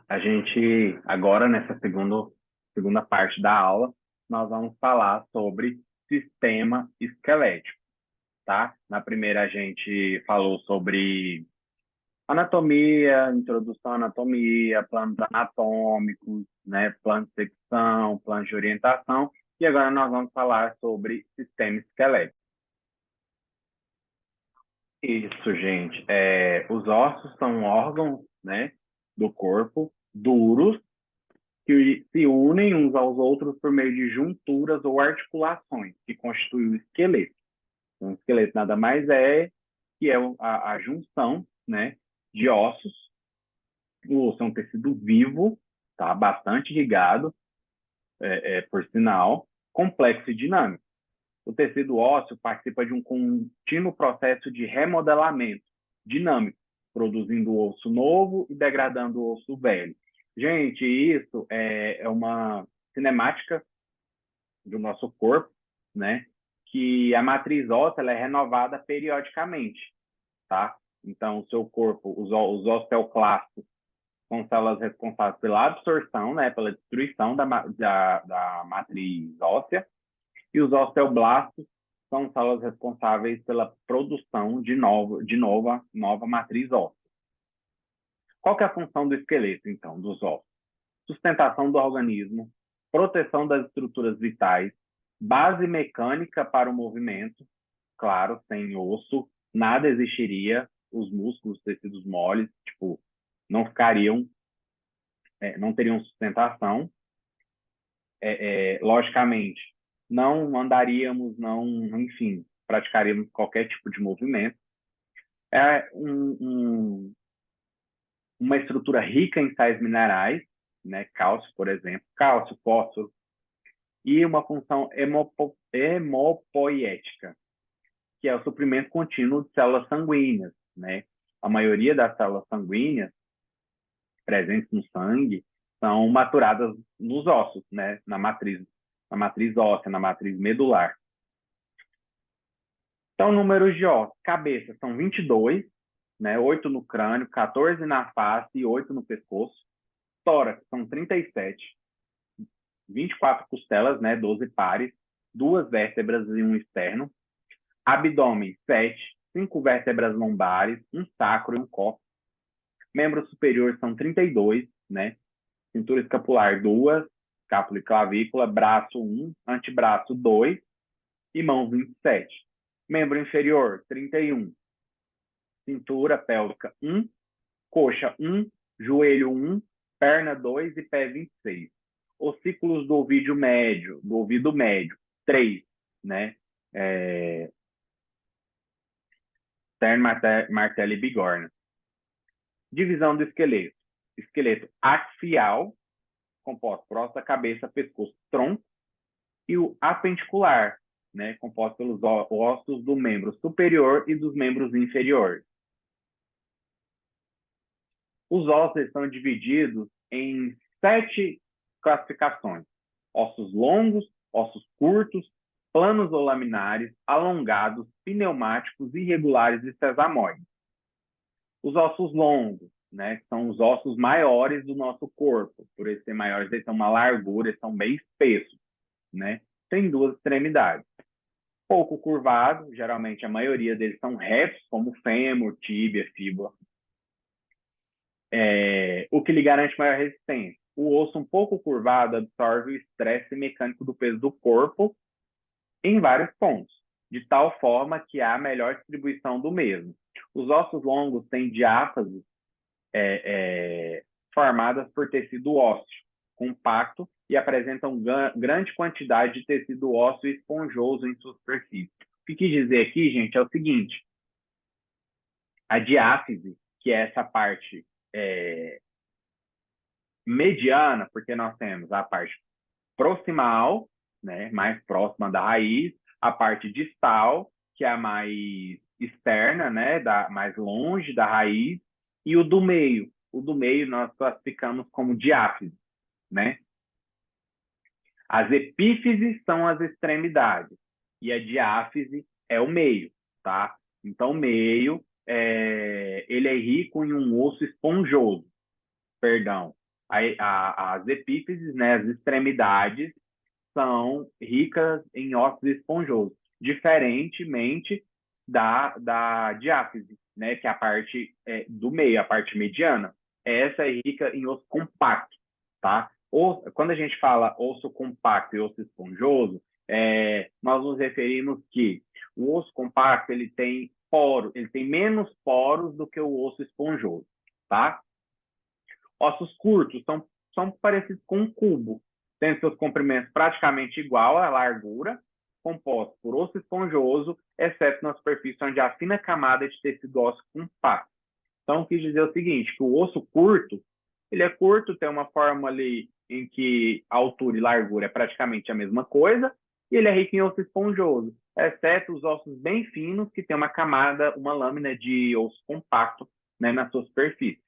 A gente, agora, nessa segunda parte da aula, nós vamos falar sobre sistema esquelético, tá? Na primeira, a gente falou sobre anatomia, introdução à anatomia, planos anatômicos, né? Plano de secção, plano de orientação, e agora nós vamos falar sobre sistema esquelético. Isso, gente. Os ossos são órgãos, né, do corpo duros que se unem uns aos outros por meio de junturas ou articulações, que constituem o esqueleto. Então, o esqueleto nada mais é que é a junção, né, de ossos. O osso é um tecido vivo, tá, bastante ligado, por sinal, complexo e dinâmico. O tecido ósseo participa de um contínuo processo de remodelamento dinâmico, produzindo osso novo e degradando o osso velho. Gente, isso é uma cinemática do nosso corpo, né? Que a matriz óssea ela é renovada periodicamente, tá? Então, o seu corpo, os osteoclastos são células responsáveis pela absorção, né? Pela destruição da matriz óssea, e os osteoblastos são células responsáveis pela produção nova matriz óssea. Qual que é a função do esqueleto, então, dos ossos? Sustentação do organismo, proteção das estruturas vitais, base mecânica para o movimento. Claro, sem osso, nada existiria, os músculos, os tecidos moles, tipo, não ficariam, não teriam sustentação. Logicamente, não andaríamos, não, enfim, praticaríamos qualquer tipo de movimento. É uma estrutura rica em sais minerais, né, cálcio, por exemplo, cálcio, fósforo, e uma função hemopoietética, que é o suprimento contínuo de células sanguíneas, né? A maioria das células sanguíneas presentes no sangue são maturadas nos ossos, né? Na matriz óssea, na matriz medular. Então, números de ossos. Cabeça são 22, né? 8 no crânio, 14 na face e 8 no pescoço. Tórax são 37, 24 costelas, né? 12 pares, 2 vértebras e um externo. Abdômen, 7, 5 vértebras lombares, um sacro e um cóccix. Membros superiores são 32, né? Cintura escapular, 2, escápula e clavícula, braço 1, antebraço 2 e mãos 27. Membro inferior, 31, cintura pélvica 1, coxa 1, joelho 1, perna 2 e pé 26. Ossículos do ouvido médio, 3, né? Terno, martelo e bigorna. Divisão do esqueleto. Esqueleto axial, composto por osso da cabeça, pescoço, tronco, e o apendicular, né, composto pelos ossos do membro superior e dos membros inferiores. Os ossos são divididos em 7 classificações: ossos longos, ossos curtos, planos ou laminares, alongados, pneumáticos, irregulares e sesamoides. Os ossos longos, né, são os ossos maiores do nosso corpo. Por eles serem maiores, eles têm uma largura, eles são bem espessos, né? Tem 2 extremidades. Pouco curvado, geralmente a maioria deles são retos, como fêmur, tíbia, fíbula. O que lhe garante maior resistência. O osso um pouco curvado absorve o estresse mecânico do peso do corpo em vários pontos, de tal forma que há melhor distribuição do mesmo. Os ossos longos têm diáfases formadas por tecido ósseo compacto e apresentam grande quantidade de tecido ósseo esponjoso em sua superfície. O que quis dizer aqui, gente, é o seguinte: a diáfise, que é essa parte mediana, porque nós temos a parte proximal, né, mais próxima da raiz, a parte distal, que é a mais externa, né, mais longe da raiz, e o do meio. O do meio nós classificamos como diáfise, né? As epífises são as extremidades e a diáfise é o meio, tá? Então, o meio ele é rico em um osso esponjoso, perdão, as epífises, né, as extremidades, são ricas em ósseos esponjosos, diferentemente da diáfise, né, que é a parte do meio, a parte mediana. Essa é rica em osso compacto, tá? Quando a gente fala osso compacto e osso esponjoso, nós nos referimos que o osso compacto ele tem ele tem menos poros do que o osso esponjoso, tá? Ossos curtos são parecidos com um cubo, têm seus comprimentos praticamente igual à largura, composto por osso esponjoso, exceto na superfície onde há fina camada de tecido ósseo compacto. Então, quis dizer o seguinte, que o osso curto, ele é curto, tem uma forma ali em que a altura e largura é praticamente a mesma coisa, e ele é rico em osso esponjoso, exceto os ossos bem finos, que tem uma camada, uma lâmina de osso compacto, né, na sua superfície.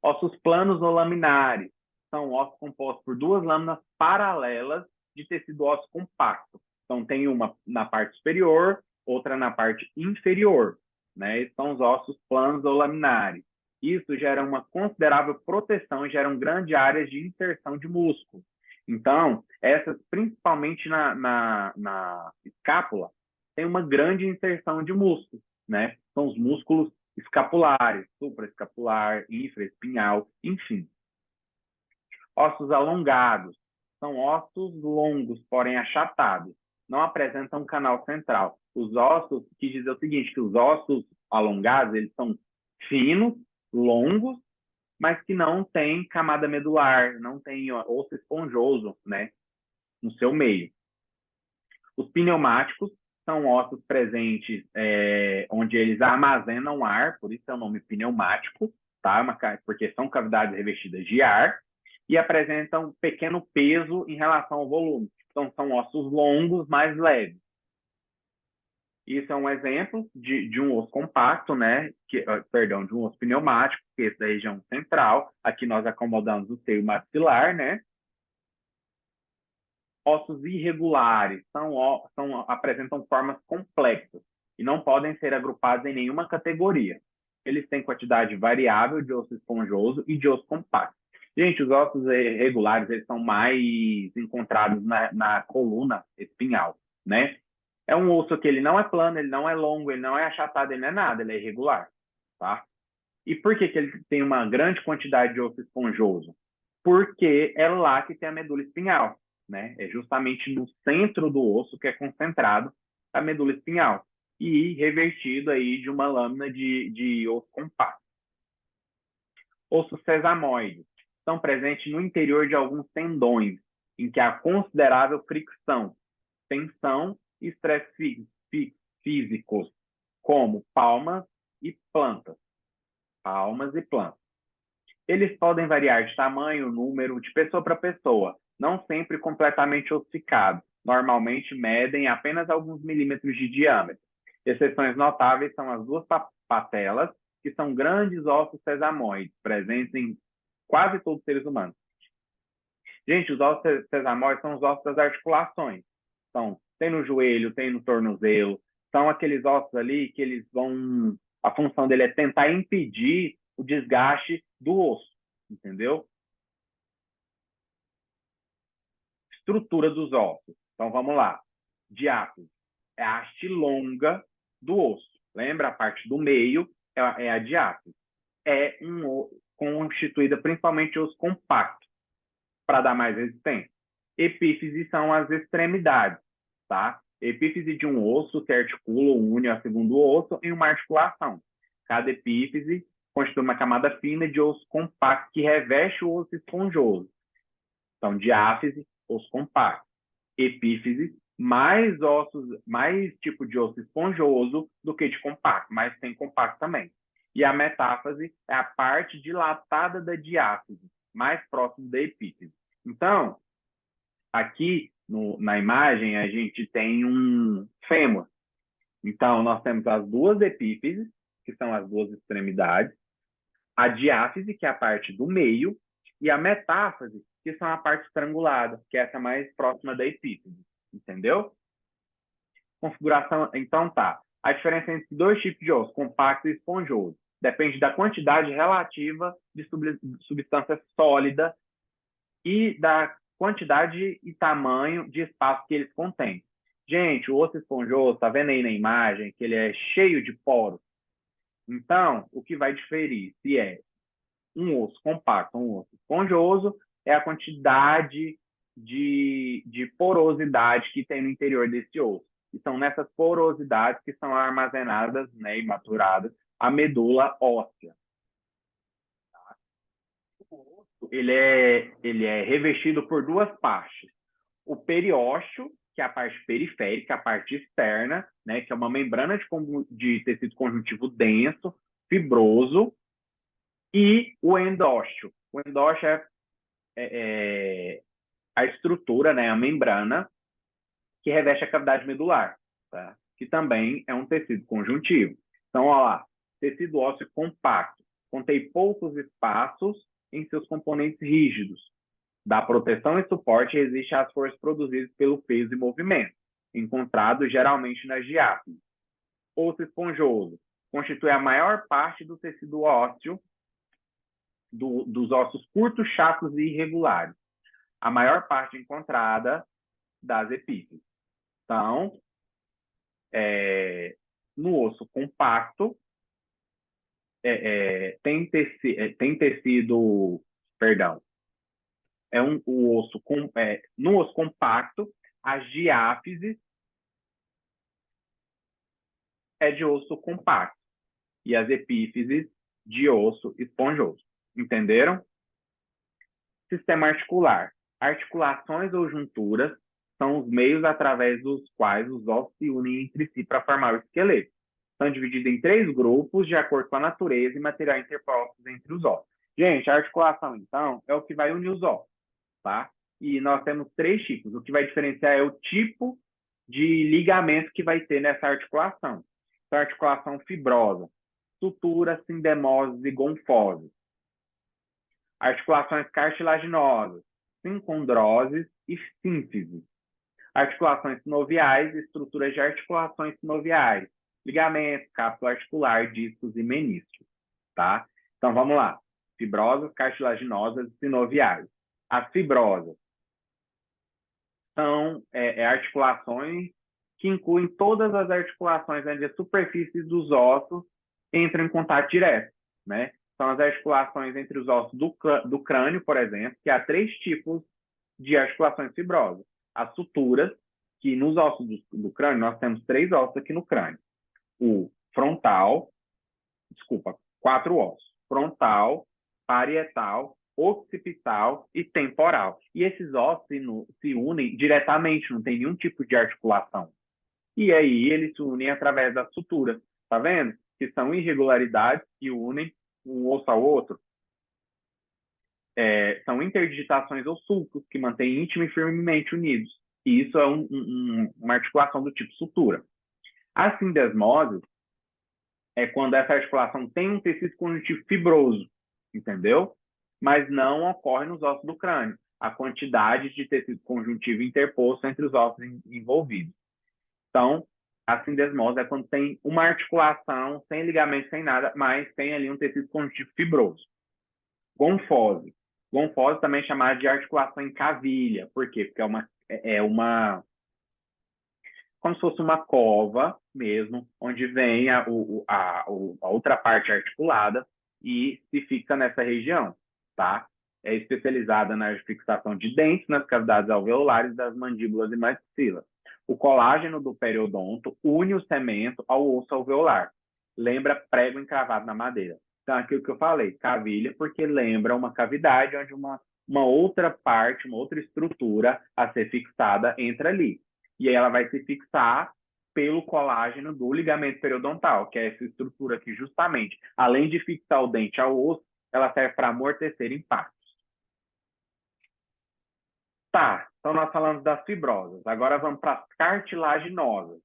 Ossos planos ou laminares são ossos compostos por duas lâminas paralelas de tecido ósseo compacto. Então, tem uma na parte superior, outra na parte inferior, né? São os ossos planos ou laminares. Isso gera uma considerável proteção e geram grandes áreas de inserção de músculo. Então, essas, principalmente na escápula, tem uma grande inserção de músculo, né? São os músculos escapulares, supraescapular, infraespinhal, enfim. Ossos alongados são ossos longos, porém achatados. Não apresentam canal central. Os ossos, que diz o seguinte, que os ossos alongados, eles são finos, longos, mas que não têm camada medular, não tem osso esponjoso, né, no seu meio. Os pneumáticos são ossos presentes onde eles armazenam ar, por isso é o nome pneumático, tá? Porque são cavidades revestidas de ar e apresentam pequeno peso em relação ao volume. Então, são ossos longos, mais leves. Isso é um exemplo de um osso compacto, né? Perdão, de um osso pneumático, que é esse da região central. Aqui nós acomodamos o seio maxilar, né? Ossos irregulares apresentam formas complexas e não podem ser agrupados em nenhuma categoria. Eles têm quantidade variável de osso esponjoso e de osso compacto. Gente, os ossos irregulares eles são mais encontrados na coluna espinhal, né? É um osso que ele não é plano, ele não é longo, ele não é achatado, ele não é nada, ele é irregular, tá? E por que ele tem uma grande quantidade de osso esponjoso? Porque é lá que tem a medula espinhal, né? É justamente no centro do osso que é concentrado a medula espinhal e revertido aí de uma lâmina de osso compacto. Ossos sesamoides estão presentes no interior de alguns tendões, em que há considerável fricção, tensão e estresse físicos, como palmas e plantas. Palmas e plantas. Eles podem variar de tamanho, número, de pessoa para pessoa, não sempre completamente ossificados. Normalmente medem apenas alguns milímetros de diâmetro. Exceções notáveis são as duas patelas, que são grandes ossos sesamoides, presentes em quase todos os seres humanos. Gente, os ossos sesamoides são os ossos das articulações. Então, tem no joelho, tem no tornozelo. São aqueles ossos ali que eles vão... A função dele é tentar impedir o desgaste do osso, entendeu? Estrutura dos ossos. Então, vamos lá. Diáfise é a haste longa do osso. Lembra? A parte do meio é a diáfise. É constituída principalmente de osso compacto, para dar mais resistência. Epífise são as extremidades, tá? Epífise de um osso que articula ou une a segundo osso em uma articulação. Cada epífise constitui uma camada fina de osso compacto que reveste o osso esponjoso. Então, diáfise, osso compacto. Epífise, mais tipo de osso esponjoso do que de compacto, mas tem compacto também. E a metáfase é a parte dilatada da diáfise, mais próximo da epífise. Então, aqui na imagem, a gente tem um fêmur. Então, nós temos as duas epífises, que são as duas extremidades, a diáfise, que é a parte do meio, e a metáfase, que são a parte estrangulada, que é essa mais próxima da epífise. Entendeu? Configuração, então tá. A diferença entre dois tipos de osso, compacto e esponjoso. depende da quantidade relativa de substância sólida e da quantidade e tamanho de espaço que eles contêm. Gente, o osso esponjoso, tá vendo aí na imagem que ele é cheio de poros? Então, o que vai diferir se é um osso compacto ou um osso esponjoso é a quantidade de porosidade que tem no interior desse osso. E são nessas porosidades que são armazenadas, né, e maturadas a medula óssea. O osso, ele é revestido por duas partes. O periósteo, que é a parte periférica, a parte externa, né, que é uma membrana de tecido conjuntivo denso, fibroso, e o endósteo. O endósteo é a estrutura, né, a membrana, que reveste a cavidade medular, tá? Que também é um tecido conjuntivo. Então, olha lá, tecido ósseo compacto, contém poucos espaços em seus componentes rígidos. Da proteção e suporte resiste às forças produzidas pelo peso e movimento, encontrado geralmente nas diáfises. Osso esponjoso constitui a maior parte do tecido ósseo dos ossos curtos, chatos e irregulares. A maior parte encontrada das epífises. Então, no osso compacto, tem tecido, perdão, o osso no osso compacto, as diáfises é de osso compacto e as epífises de osso esponjoso. Entenderam? Sistema articular. Articulações ou junturas são os meios através dos quais os ossos se unem entre si para formar o esqueleto. São divididos em 3 grupos de acordo com a natureza e material interpostos entre os ossos. Gente, a articulação, então, é o que vai unir os ossos, tá? E nós temos 3 tipos. O que vai diferenciar é o tipo de ligamento que vai ter nessa articulação. Então, articulação fibrosa, suturas, sindemoses e gonfoses. Articulações cartilaginosas, sincondroses e sínfise. Articulações sinoviais, estruturas de articulações sinoviais, ligamentos, cápsula articular, discos e meniscos, tá? Então, vamos lá. Fibrosas, cartilaginosas e sinoviais. As fibrosas são articulações que incluem todas as articulações onde a superfície dos ossos entra em contato direto, né? São as articulações entre os ossos do crânio, por exemplo, que há 3 tipos de articulações fibrosas. As suturas, que nos ossos do crânio, nós temos 3 ossos aqui no crânio. O frontal, 4 ossos. Frontal, parietal, occipital e temporal. E esses ossos se unem diretamente, não tem nenhum tipo de articulação. E aí eles se unem através das suturas. Tá vendo? Que são irregularidades que unem um osso ao outro. São interdigitações ou sulcos que mantêm íntimo e firmemente unidos. E isso é uma articulação do tipo sutura. A sindesmose é quando essa articulação tem um tecido conjuntivo fibroso, entendeu? Mas não ocorre nos ossos do crânio. A quantidade de tecido conjuntivo interposto entre os ossos envolvidos. Então, a sindesmose é quando tem uma articulação sem ligamento, sem nada, mas tem ali um tecido conjuntivo fibroso. Gonfose. Gonfose também é chamada de articulação em cavilha. Por quê? Porque é uma como se fosse uma cova mesmo, onde vem a outra parte articulada e se fixa nessa região, tá? É especializada na fixação de dentes nas cavidades alveolares das mandíbulas e maxilas. O colágeno do periodonto une o cemento ao osso alveolar. Lembra prego encravado na madeira. Então, aquilo que eu falei, cavilha, porque lembra uma cavidade onde uma outra parte, uma outra estrutura a ser fixada entra ali. E aí ela vai se fixar pelo colágeno do ligamento periodontal, que é essa estrutura que justamente, além de fixar o dente ao osso, ela serve para amortecer impactos. Tá, então nós falamos das fibrosas. Agora vamos para as cartilaginosas,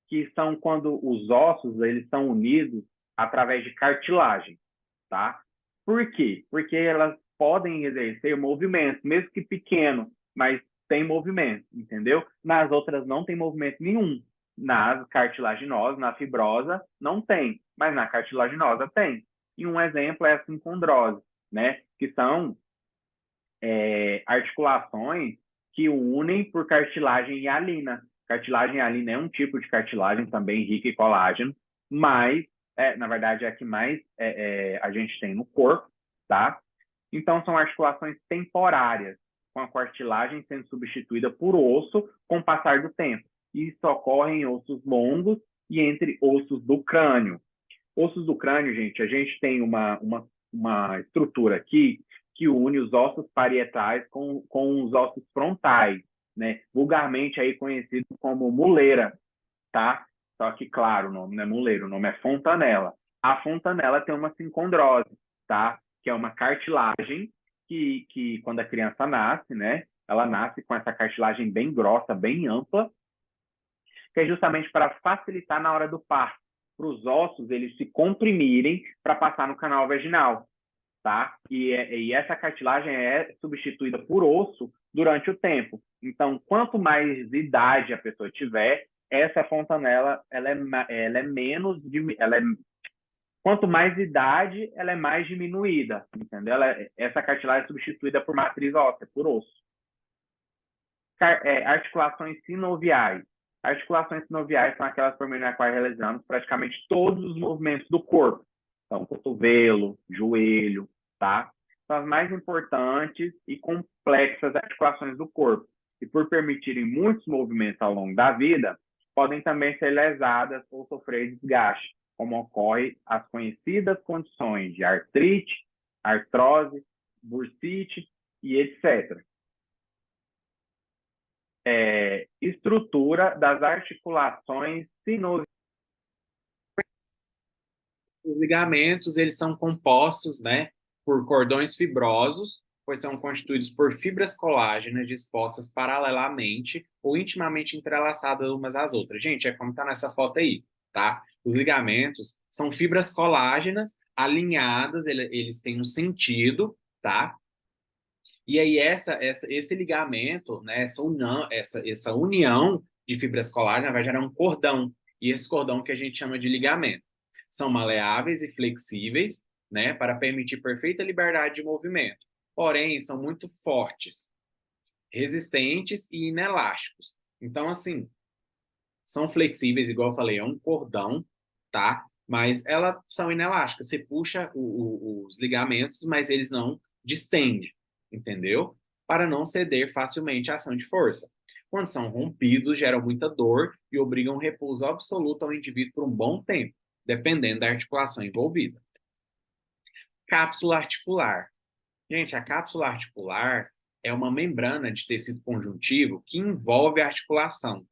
que são quando os ossos eles são unidos através de cartilagem, tá? Por quê? Porque elas podem exercer movimento, mesmo que pequeno, mas tem movimento, entendeu? Nas outras não tem movimento nenhum. Nas cartilaginosas, na fibrosa, não tem, mas na cartilaginosa tem. e um exemplo é a sincondrose, né? Que são articulações que unem por cartilagem hialina. Cartilagem hialina é um tipo de cartilagem também rica em colágeno, mas, na verdade, é a que mais a gente tem no corpo, tá? Então, são articulações temporárias, com a cartilagem sendo substituída por osso com o passar do tempo. Isso ocorre em ossos longos e entre ossos do crânio. Ossos do crânio, gente, a gente tem uma estrutura aqui que une os ossos parietais com os ossos frontais, né? Vulgarmente aí conhecido como muleira, tá? Só que, claro, o nome não é muleira, o nome é fontanela. A fontanela tem uma sincondrose, tá? Que é uma cartilagem que quando a criança nasce, né? Ela nasce com essa cartilagem bem grossa, bem ampla, que é justamente para facilitar na hora do parto, para os ossos eles se comprimirem para passar no canal vaginal, tá? E essa cartilagem é substituída por osso durante o tempo. Então, quanto mais idade a pessoa tiver, essa fontanela ela é menos, ela é, quanto mais idade, ela é mais diminuída, entendeu? Essa cartilagem é substituída por matriz óssea, por osso. Articulações sinoviais. Articulações sinoviais são aquelas por meio das quais realizamos praticamente todos os movimentos do corpo. Então, cotovelo, joelho, tá? São as mais importantes e complexas articulações do corpo. E por permitirem muitos movimentos ao longo da vida, podem também ser lesadas ou sofrer desgaste, como ocorre as conhecidas condições de artrite, artrose, bursite e etc. Estrutura das articulações sinoviais. Os ligamentos, eles são compostos, né, por cordões fibrosos, pois são constituídos por fibras colágenas dispostas paralelamente ou intimamente entrelaçadas umas às outras. Gente, é como está nessa foto aí, tá? Os ligamentos são fibras colágenas alinhadas, eles têm um sentido, tá? E aí esse ligamento, né, essa união de fibras colágenas vai gerar um cordão, e esse cordão que a gente chama de ligamento. São maleáveis e flexíveis, né, para permitir perfeita liberdade de movimento. Porém, são muito fortes, resistentes e inelásticos. Então, assim, são flexíveis, igual eu falei, é um cordão, tá? Mas elas são inelásticas. Você puxa os ligamentos, mas eles não distendem, entendeu? Para não ceder facilmente à ação de força. Quando são rompidos, geram muita dor e obrigam repouso absoluto ao indivíduo por um bom tempo, dependendo da articulação envolvida. Cápsula articular. Gente, a cápsula articular é uma membrana de tecido conjuntivo que envolve a articulação,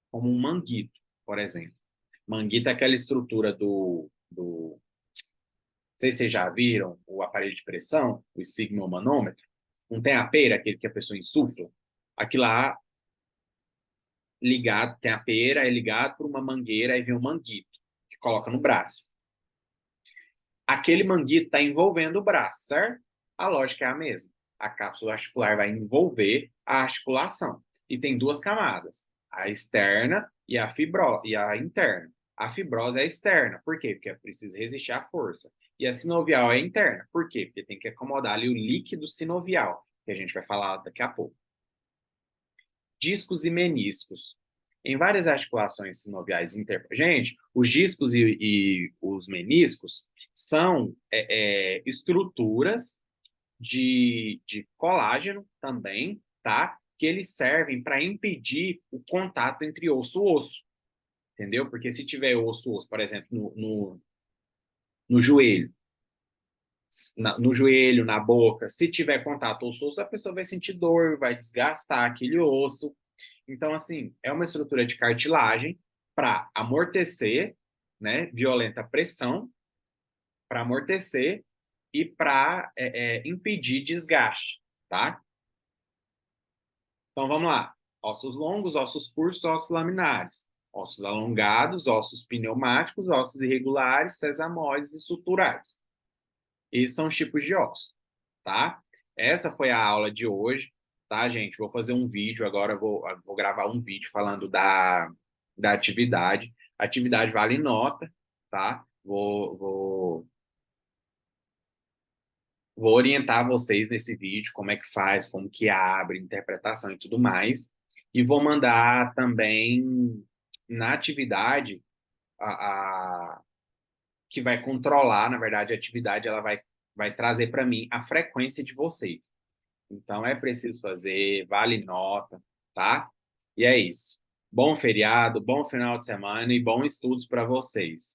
como um manguito, por exemplo. Manguito é aquela estrutura não sei se vocês já viram o aparelho de pressão, o esfigmomanômetro. Não tem a pera, aquele que a pessoa insufla? Aquilo lá ligado, tem a pera, é ligado por uma mangueira, aí vem um manguito, que coloca no braço. Aquele manguito está envolvendo o braço, certo? A lógica é a mesma. A cápsula articular vai envolver a articulação. E tem duas camadas, a externa e a interna. A fibrose é a externa. Por quê? Porque precisa resistir à força. E a sinovial é a interna. Por quê? Porque tem que acomodar ali o líquido sinovial, que a gente vai falar daqui a pouco. Discos e meniscos. Em várias articulações sinoviais gente, os discos e os meniscos são estruturas de colágeno também, tá? Que eles servem para impedir o contato entre osso e osso, entendeu? Porque se tiver osso, por exemplo, no joelho, no joelho, na boca, se tiver contato osso, a pessoa vai sentir dor, vai desgastar aquele osso. Então, assim, é uma estrutura de cartilagem para amortecer, né, violenta pressão, para amortecer e para impedir desgaste, tá? Então, vamos lá. Ossos longos, ossos curtos, ossos laminares. Ossos alongados, ossos pneumáticos, ossos irregulares, sesamoides e suturais. Esses são os tipos de ossos, tá? Essa foi a aula de hoje, tá, gente? Vou fazer um vídeo agora, vou gravar um vídeo falando da atividade. A atividade vale nota, tá? Vou Vou orientar vocês nesse vídeo, como é que faz, como que abre, interpretação e tudo mais. E vou mandar também na atividade a que vai controlar, na verdade, a atividade, ela vai trazer para mim a frequência de vocês. Então é preciso fazer, vale nota, tá? E é isso. Bom feriado, bom final de semana e bons estudos para vocês.